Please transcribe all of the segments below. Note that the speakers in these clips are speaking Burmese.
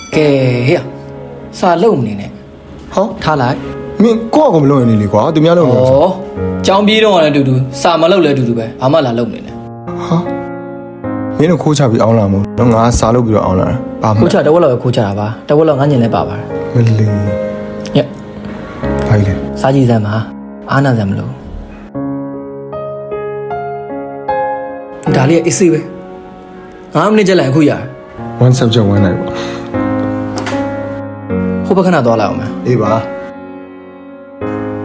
给呀，啥漏呢呢？好，他来。你挂个漏呢？你挂对面漏呢？哦，江边上来嘟嘟，啥么漏来嘟嘟呗，阿妈来漏呢呢？哈，你那苦茶比熬了么？那俺啥漏比较熬了？苦茶得我老苦茶吧，得我老俺年来爸爸。没嘞。呀，还有嘞。啥鸡在嘛？阿那在么漏？ဒါလေးအစ်စေးပဲ9မိနစ်ကျလိုက်ခုရတယ် one subject one night ဟိုဘက်ခဏသွားလိုက်အောင်မယ် အေးပါ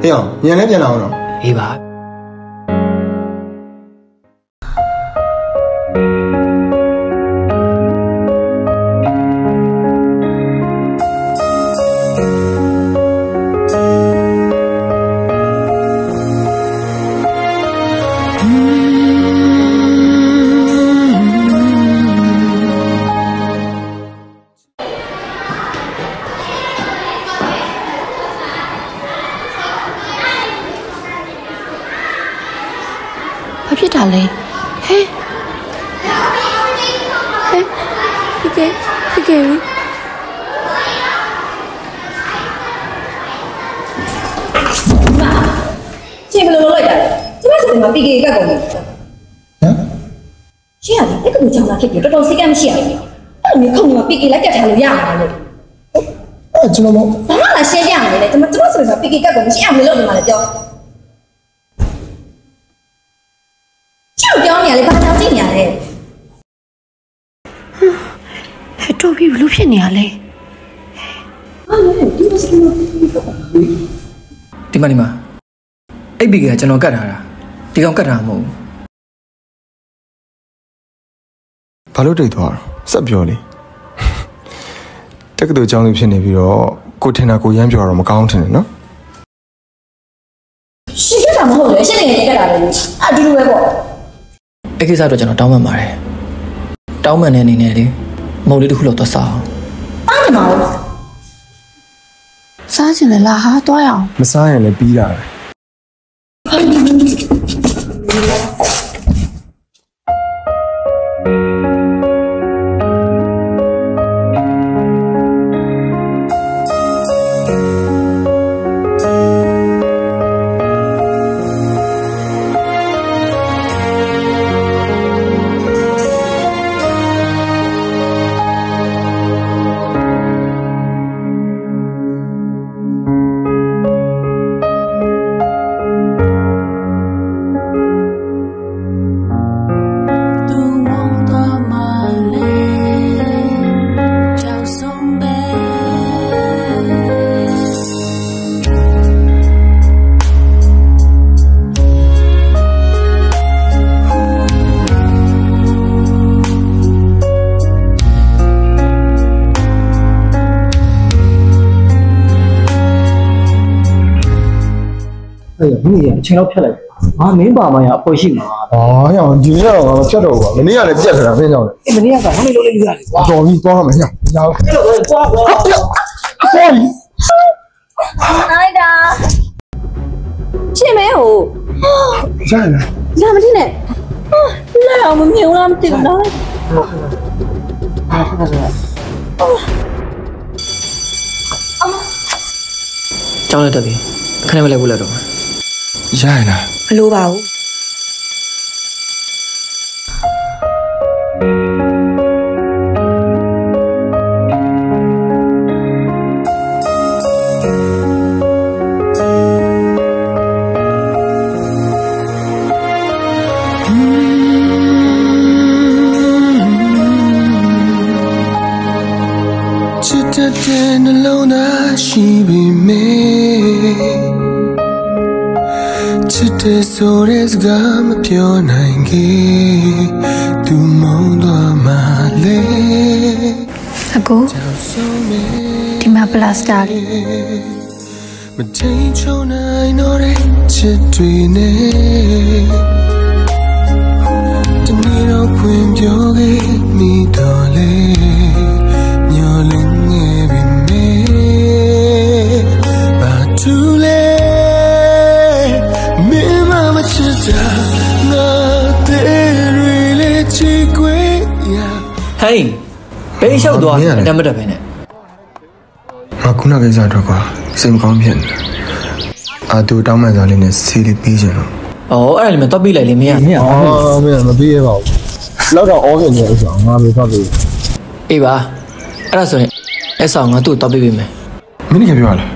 ဟေးအောင်ညနေပြန်လာအောင်တော့ အေးပါဘာဖြစ်တာလဲဟဲဒီကေရှင်းဘယ်လိုလုပ်လိုက်တာလဲကျမစတယ်မှာ PK ကတ်ကုန်ပြီဟမ်ရှင်းရတယ်အဲ့ကောင်ကြောင့်လာဖြစ်ပြီးတော်တော်စိတ်ကမရှိရဘူးအဲ့လိုမျိုးခုံမှာ PK လိုက်ကတ်ထားလို့ရမှာလို့အဲ့ကျွန်တော်မဘာမှလာရှင်းပြမယ်လေကျမစတယ်မှာ PK ကတ်ကုန်ရှင်းအောင်လုပ်နေမှာလေပြောပြောနေရလေဘာကြောင့်ကြည့်နေရလဲဟဲ့တော့ပြီးဘလို့ဖြစ်နေရလဲဟာလေဒီမစကလို့ဒီမှာအဲ့ဘီကကျွန်တော်ကတ်ထားတာဒီကောင်ကတ်ထားမှာမဟုတ်ဘူးဘာလို့တိတ်သွားတော့စက်ပြောလေတက္ကသိုလ်ကျောင်းကြီးဖြစ်နေပြီးတော့ကိုထင်တာကိုရမ်းပြောတော့မကောင်းထင်တယ်နော်ရှင်းပြတာမဟုတ်လေရှင်းနေရကတ်တာလေအတူတူပဲပေါ့အဲ့ကိစ္စတော့ကျွန်တော်တောင်းပန်ပါတယ်တောင်းပန်တဲ့အနေနဲ့လေမုံလေးတစ်ခုလောက်သွားစားအောင်အားနေပါဦးစားချင်တယ်လားဟာတွားရအောင်မစားရင်လည်းပြီးတာပဲအဲ့ဒါမင်းကြီးအချိန်တော့ဖြတ်လိုက်ငါမင်းပါမရအပေါ်ရှိမှာဟာရအောင်ဒီနေ့တော့ဖြတ်တော့ပါမနေ့ကလည်းပြက်ခတာပြင်းကြောင်းလေအဲ့မနေ့ကဘာမှမလုပ်လိုက်ရလေကွာတော်ပြီသွားမှာညရောက်အဲ့လိုပဲကွာsorry နိုင်တာရှင်းမဲဟိုရရလာမတင်နဲ့လာအောင်မမြင်လားမသိဘူးလားကျောင်းလက်တက်ပြီခဏမလဲဘူးလက်တော့ရရလားမလိုပါဘူးတဲ့နှလုံးသားရှိပြီမေချစ်တဲ့ဆိုတဲ့စကားမပြောနိုင်ခဲ့သူမုန်းသွားမှလေအကိုဒီမှာပလတ်စတာမထိန်ချုံနိုင်တော့တဲ့ချစ်တွေနဲ့တနေ့တော့ဖွင့်ပြောခဲ့မိတော့လေမျောလင်းနေပြီမေဘာတူလဲမင်းမချစ်တာငါတဲ့ရီလေးချီခွေရဟိုင်းဘေးလျှောက်သွားအတမတက်ပဲနဲ့ ငါခုနကိစ္စတော့ကွာစိတ်မကောင်းဖြစ်နေအာတူတောင်းမှန်စားလေးနဲ့စီးလေးပြီးချင်တော့အဲ့ဒါလည်းမတော့ပြီးလိုက်လေမင်းကမင်းမပြီးရပါဘူးလောက်တော့အော်ဟင်နေဥစ္စာငါပဲဖတ်ပြီးအေးပါအဲ့ဒါဆိုရင်အဲ့ဆောင်ငါတို့တော့ပြီးပြီမယ်မင်းတကယ်ပြောရလား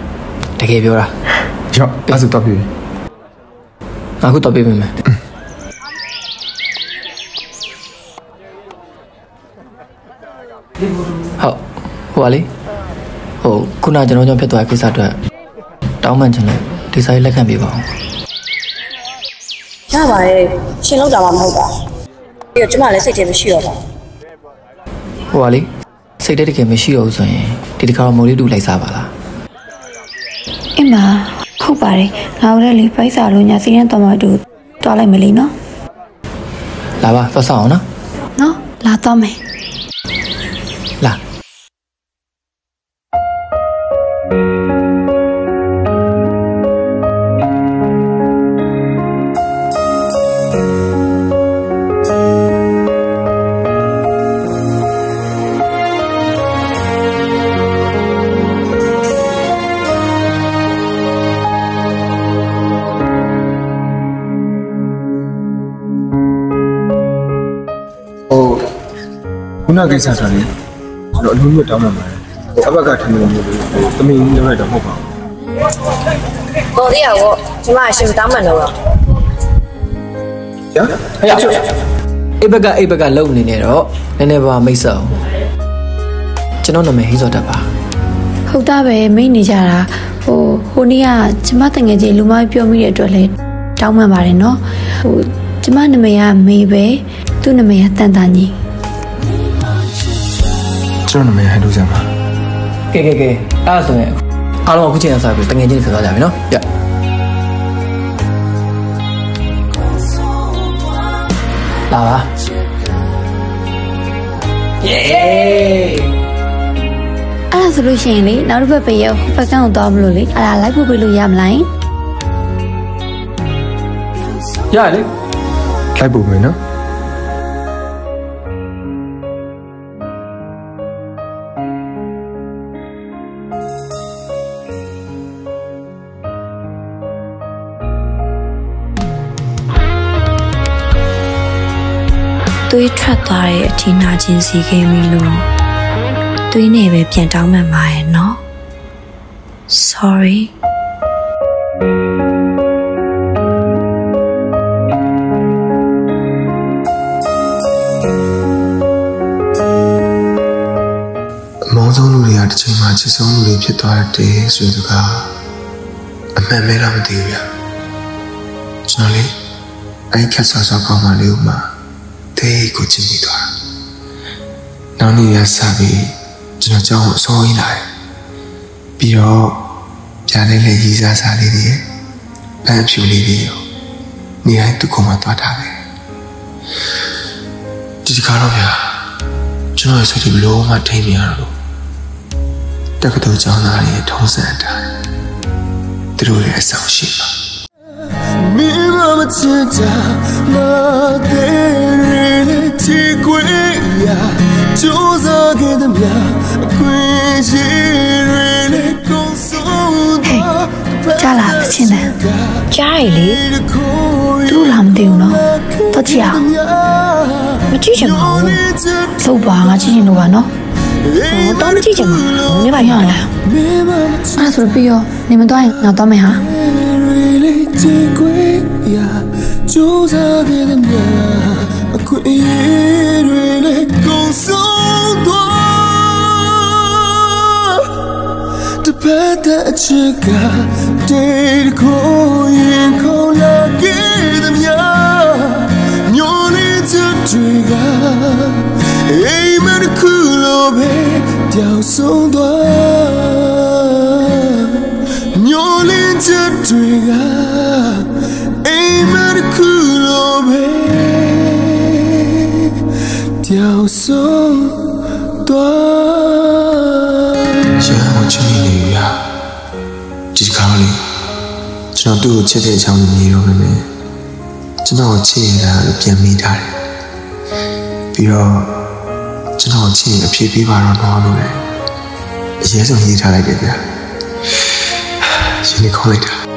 တကယ်ပြောတာရောအဲ့ဆိုတော့ပြီးငါခုတော့ပြီးပြီမယ်ဟုတ်ဟိုပါလေခုနကျွန်တော်ကြောင့်ဖြစ်သွားတဲ့ကိစ္စအတွက်တောင်းပန်ချင်လို့ဒီစာရေးလက်ခံပေးပါအောင်ရပါရဲ့ရှင်လောက်တာမှမဟုတ်ပါပြီးတော့ကျမလည်းစိတ်ထဲမရှိတော့ပါဟိုပါလေစိတ်ထဲတကယ်မရှိတော့ဘူးဆိုရင်ဒီတစ်ခါတော့မိုးလေးတူလိုက်စားပါလားအင်းမဟုတ်ပါတယ်ငါတို့လည်းပိုက်စာလို့ညာစီးရင်တော့မှတူတွားလိုက်မလို့နော်လာပါသွားဆောင်အောင်နော်လာတော့မယ်လာခုနကိစ္စထားတယ်ကျွန်တော်အလုံးမျိုးတောင်းမှပါတယ်အဘကထင်တယ်မျိုးသမီးလည်းလိုက်တော့မဟုတ်ပါဘူးတော်သေးရပေါ့ကျမအရှင်တောင်းမှန်တော့ရအိဘကလုံနေနေတော့နည်းနည်းပါမိတ်ဆက်အောင်ကျွန်တော်နာမည်ဟင်းစောတက်ပါဟုတ်တာပဲမိတ်နေကြတာဟိုနေ့ကကျမတငယ်ချင်းလူမပြောမိတဲ့အတွက်လည်းတောင်းမှန်ပါတယ်နော်ကျမနာမည်ကမေပဲသူ့နာမည်ကတန်တန်ကြီးကျွန်တော်နာမည်ဟန်လို့စမ်းပါကဲအဲ့ဒါဆိုရင်အားလုံးအခုချိန်ကစားပြီးတငယ်ချင်းတွေဆက်သွားကြပြီနော်ကြလာပါယေအဲ့ဒါဆိုလို့ရှိရင်လေနောက်တစ်ပတ်ပဲရောက်ဖက်ကန်ကိုသွားမလို့လေအဲ့ဒါလိုက်ဖို့ပေးလို့ရမလားရလေလိုက်ဖို့မယ်နော်သွေးထွက်သွားတဲ့အထိနာကျင်စီခဲ့ပြီလို့သွေးနဲ့ပဲပြန်တောင်းမှန်ပါရဲ့နော် sorry အမောင်းဆုံးလူတွေကတစ်ချိန်မှာချစ်ဆုံးလူတွေဖြစ်သွားတဲ့ဆိုတဲ့ကအမှန်မဲလားမသိဘူးဗျကျွန်တော်လေအဲ့ခက်ဆာဆာကောင်းမှလေးဦးမှာတေးကိုချစ်မိသွားတာနောက်နေ့ရစပြီးကျွန်တော်ကြောင်းကိုအစိုးရလာတယ်ပြီးတော့ပြားလေးလေးရီးစားစားလေးတွေပန်းဖြူလေးတွေရောနေရာသူ့ကောင်မှသွားထားတယ်ဒီတစ်ခါတော့ဗျာကျွန်တော်ရဲ့စိတ်တွေဘလို့မှထိမ့်မရတော့တက္ကသိုလ်ကျောင်းသားတွေထုံးစံအတိုင်းသူတို့ရဲ့အဆောင်ရှိပါမင်းမမချစ်တာမတဲ့ချီကွေရကျိုးစားခဲ့တဲ့မြတ်အခွင့်ရှိရတဲ့ကုန်ဆုံးကြားလာတချင်းတယ်ကြားရလေသူ့လာမသိဘူးနော်တော့ကြည့်အောင်မကြည့်ချင်ပါဘူးသုတ်ပါငါကြည့်ချင်လို့ပါနော်တော့မကြည့်ချင်ဘူးနေပါရအောင်လားအဲ့ဆိုပြီးရောနေမတော့ရင်ငါတော့မယ်ဟာကျိုးစားခဲ့တဲ့မြတ်အခွင့်အရေးတွေနဲ့ကုန်ဆုံးသွားတပတ်တဲ့အချက်ကတေးကိုရင်ခေါ်လာခဲ့တဲ့မြတ်ညိုလေးချက်တွေကအိမ်မက်ခုလိုပဲပြောင်းဆုံးသွားညိုလေးချက်တွေကအိမ်မက်ခုလိုပဲပြောင်းဆုံးသွားရအောင်ချစ်နေရဒီတစ်ခါလေးကျွန်တော်သူ့ကိုချစ်တဲ့အကြောင်းကိုမြင်တော့မယ်ကျွန်တော်ချစ်ရတာလည်းပြန်မိထားတယ်ပြီးတော့ကျွန်တော်ချစ်ရင်အဖြစ်ပေးပါတော့လို့လေ အရေးဆုံးရေးထားလိုက်တယ်ဗျာရှင်နေခေါ်လိုက်တာ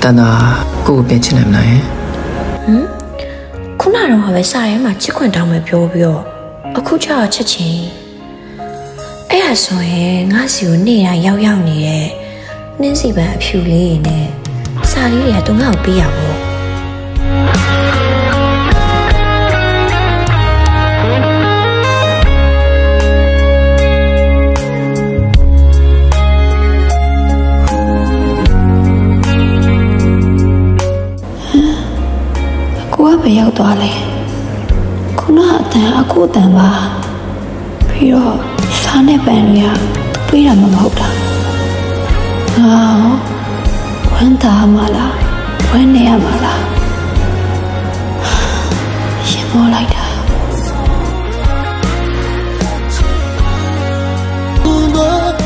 တန်တာကိုကိုပြင်ချင်နိုင်မလားခုနကတော့ပဲစာရဲမှာချစ်ခွင့်တောင်းမယ်ပြောပြီးတော့အခုကျတော့ချက်ချင်းအဲ့ဒါဆိုရင်ငါစီကိုနေ့တိုင်းရောက်နေတဲ့နှင်းစီပန်အဖြူလေးနဲ့စာလေးတွေကသူငါ့ကိုပေးရဖို့ဘယ်ရောက်သွားလဲခုနအတန်အခုအတန်ပါပြီးတော့စားနဲ့ပန်တွေကတွေးတာမဟုတ်တာငါဝမ်းသာမှလားဝမ်းနေရမှလားရှင်မောလိုက်တာ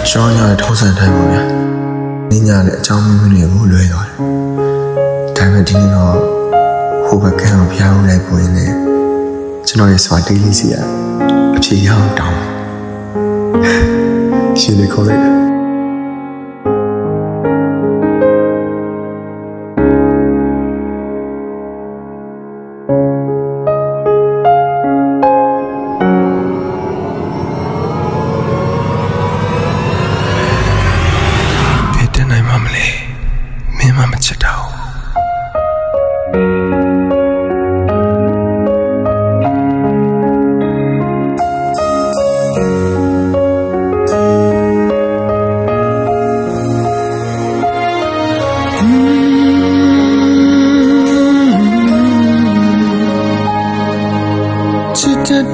ရှောင်းရတဲ့ထုံးစံတိုင်းပေါ့ဗျာနင်းညလည်းအကြောင်းမျိုးတွေကိုလွဲသွားတယ်ဒါပေမဲ့ဒီနေ့တော့ဟိုဘက်ကံဖျားဦးလိုက်ပို့ရင်လည်းကျွန်တော်ရဲ့စွာတိတ်လေးစီအဖြေရအောင်တောင်းရှင်နေခေါ်လိုက်တာဘယ်တက်နိုင်မှမလဲမင်းမမချစ်တော့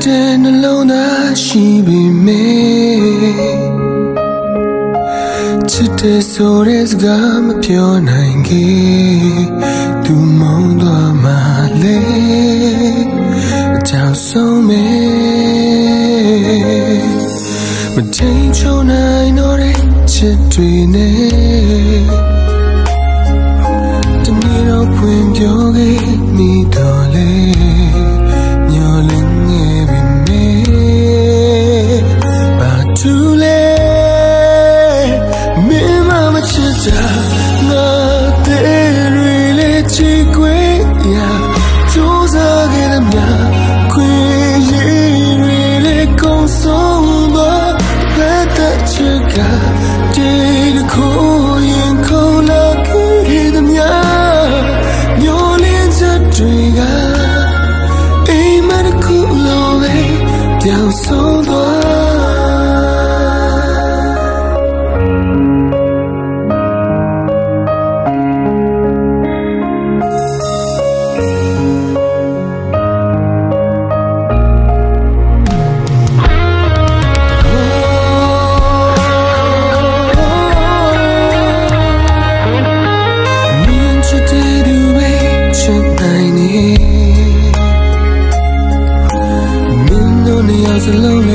တဲ့နှလုံးသားရှိပြီမေချစ်တဲ့ဆိုတဲ့စကားမပြောနိုင်ခဲ့သူမောင်းသွားမှလေအကြောင်းဆုံးမေမချိန်ချုံနိုင်တော့တဲ့ချစ်တွေနဲ့တနေ့တော့ဖွင့်ပြောခဲ့မိတော့လေမျောလင်းalone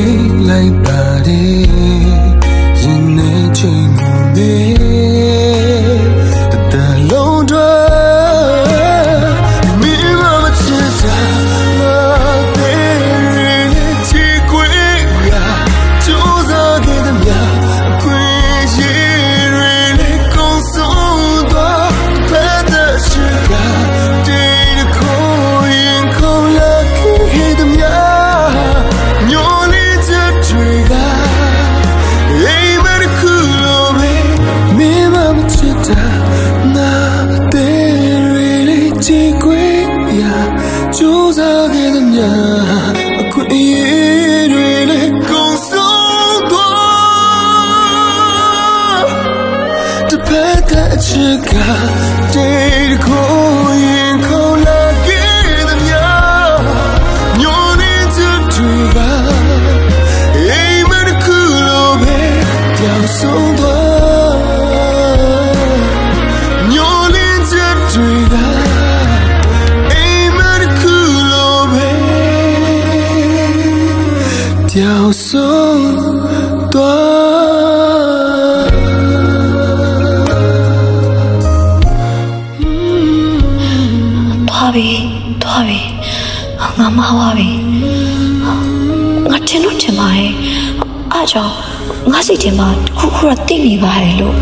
조사하겠느냐 아픈 이해를 내 공성도 대패다치가 데리고 인콜라겠느냐 연인들 뒤가 이만 클럽에 양손도 연인들 뒤가掉送多သွားပြီငါမှားပါပြီငါတင်လို့တင်ပါရဲ့အားကြောင့်ငါစိတ်ထဲမှာခုတော့တိတ်နေပါရဲ့လို့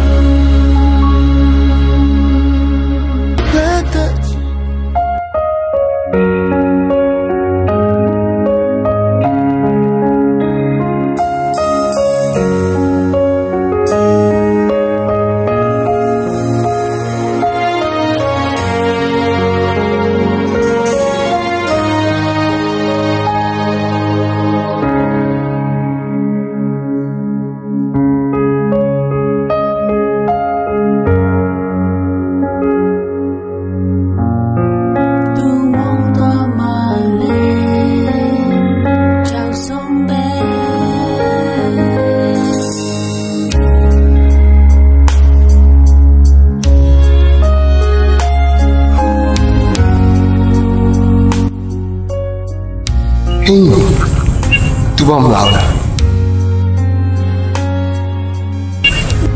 သူဘာမလာဘူးလား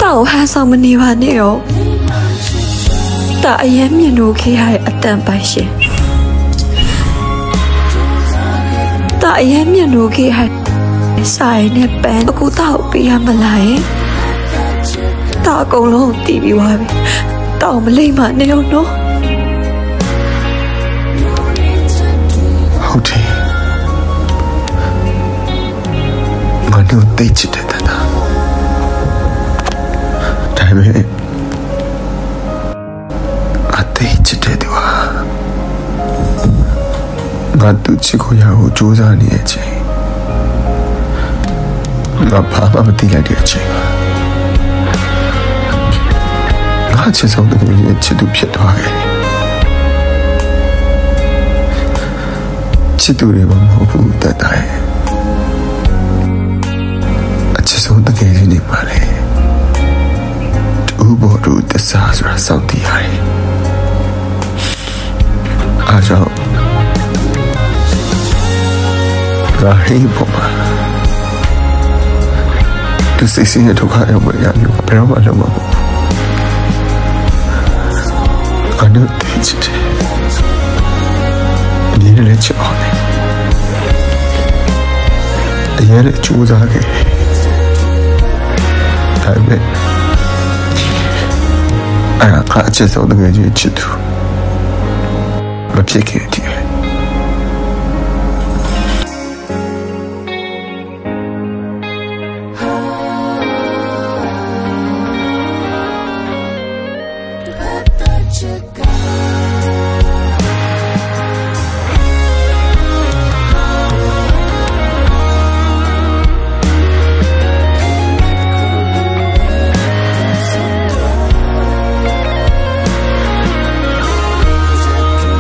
တောက်ဟန်ဆောင်မနေပါနဲ့ရောတာအရင်မြင်လို့ခေရတဲ့အတန်ပိုင်ရှင်တာအရင်မြင်လို့ခေရဆိုင်နဲ့ပန်းအခုတောက်ပေးရမလားယင်တာအကုန်လုံးတီးပြီးသွားပြီတောက်မလိမ့်မနဲ့ရောနော်ဟုတ်တယ်ငါတို့တိတ်ချစ်တဲ့တာဒါပေမဲ့အတိတ်ချစ်တဲ့သူဟာငါတို့ချစ်ကိုရဖို့ကြိုးစားနေတဲ့အချိန်ငါဘာမှမသိလိုက်တဲ့အချိန်ငါချစ်ဆုံးတဲ့ရဲ့ချစ်သူဖြစ်သွားခဲ့ချစ်သူတွေမဟုတ်ဘူးတတ်တယ်ဆုံးတကယ်ကြီးနေပါလေတူဘော်တို့တစားဆိုတာစောင့်တည်ရတယ်အားကြောင့်ရာဟိပေါ်မှာသူစိတ်ဆင်းရဲဒုက္ခရောက်မှရလို့ဘယ်တော့မှလုံးမဟုတ်ဘူးအနုတေချစ်တယ်ဒီလည်းချစ်အောင်တယ်အရင်ကကြိုးစားခဲ့ဒါပေမဲ့အခါချစ်ဆုံးတကယ်ကြီးချစ်သူမဖြစ်ခဲ့တယ်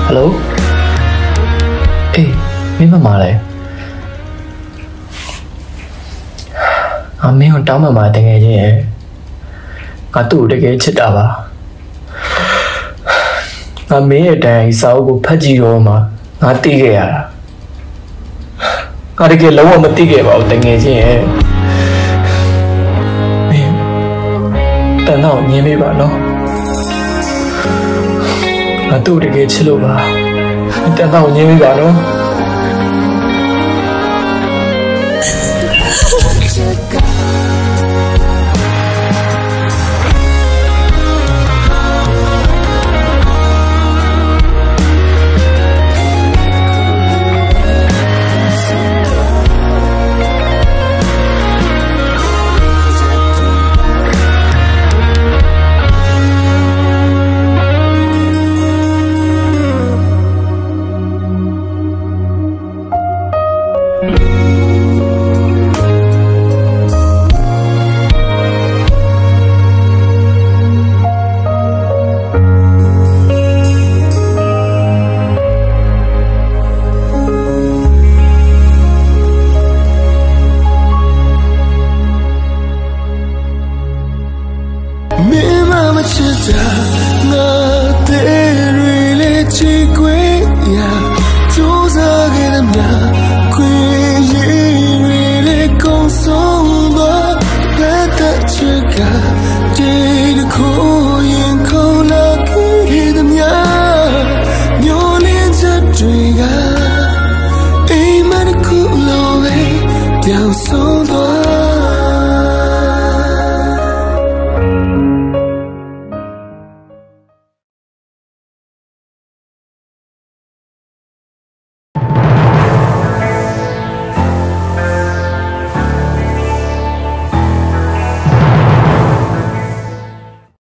ဟယ်လိုအေးမင်းမမလဲမင်းကိုတောင်းမှမှာတကယ်ချင်းရဲ့ငါသူ့ကိုတကယ်ချစ်တာပါငါမင်းရဲ့တိုင်စာအုပ်ကိုဖတ်ကြည့်တော့မှငါသိခဲ့ရတာငါတကယ်လုံးဝမသိခဲ့ပါဘူးတကယ်ချင်းရဲ့မင်းတန်တော့ညင်းပေးပါနော်ငါသူ့တကယ်ချစ်လို့ပါတန်တော့ညင်းပေးပါနော်